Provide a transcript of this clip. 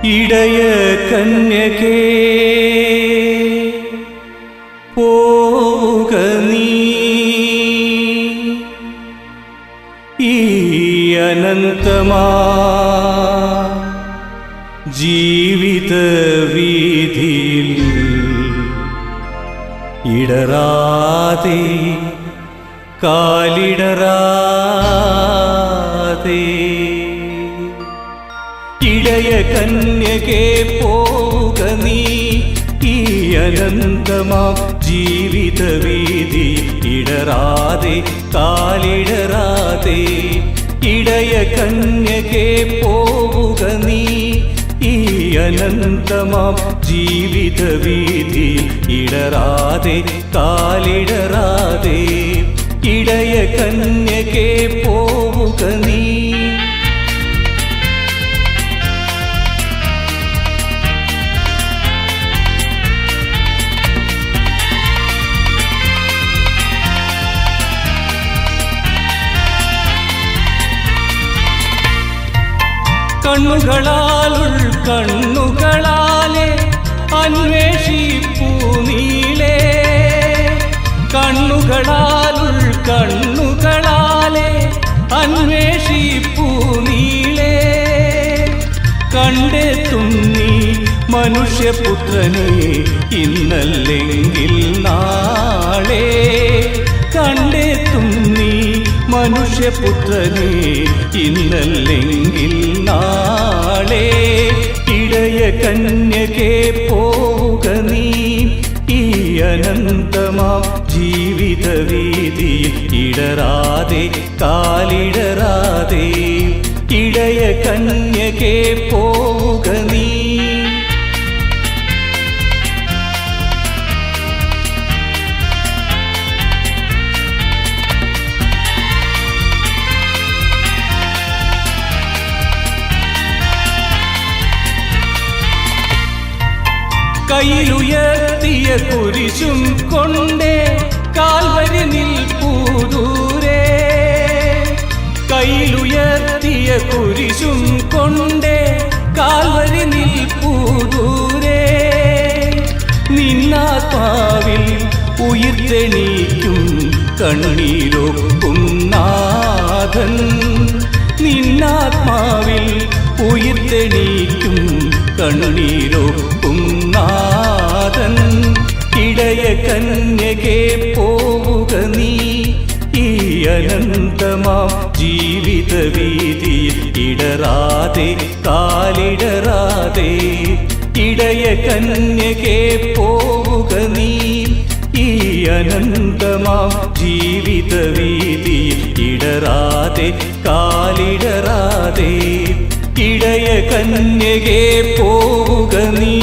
ഇടയ കന്യകേ പോക നീ ഈ അനന്തമാ ജീവിത വീതിയിൽ ഇടറാതെ കാലിടറാതെ ഇടയ കന്യകേ പോക നീ ഈ അനന്തമാം ജീവിത വീതി ഇടറാതെ കാലിടറാതെ ഇടയ കന്യകേ പോക നീ ഈ അനന്തമാം ജീവിത വീതി ഇടറാതെ കാലിടറാതെ ഇടയ കന്യകേ പോക നീ കണ്ണുകളാലെ അന്വേഷിപ്പൂ നീളേ കണ്ണുകളാലെ അന്വേഷിപ്പൂ നീളേ കണ്ടെത്തും നീ മനുഷ്യപുത്രനെ ഇന്നല്ലെങ്കിൽ നാളെ കണ്ടെത്തും നീ മനുഷ്യപുത്രനെ ഇന്നല്ലെങ്കിൽ നാളെ ഇടയ കന്യകേ പോക നീ ഈ അനന്തമാം ജീവിത വീതി ഇടറാതെ കാലിടറാതെ ഇടയ കന്യകേ പോക നീ കയ്യിലുയർത്തിയ കുരിശും കൊണ്ടേ കാൽവരി നിൽപ്പൂ ദൂരെ കയ്യിലുയർത്തിയ കുരിശും കൊണ്ടേ കാൽവരി നിൽപ്പൂ ദൂരെ നിന്നാത്മാവിൽ ഉയിർത്തെണീക്കും കണ്ണീരൊപ്പും നാഥൻ നിന്നാത്മാവിൽ ഉയിർത്തെണീക്കും കണ്ണീരൊപ്പും നാഥൻ ഇടയ കന്യകേ പോവുക നീ ഈ അനന്തമാം ജീവിത വീതി ഇടറാതെ കാലിടറാതെ ഇടയ കന്യകേ പോവുക നീ ഈ അനന്തമാം ജീവിത വീതി ഇടറാതെ കാലിടറാതെ ഇടയ കന്യകേ പോവുക നീ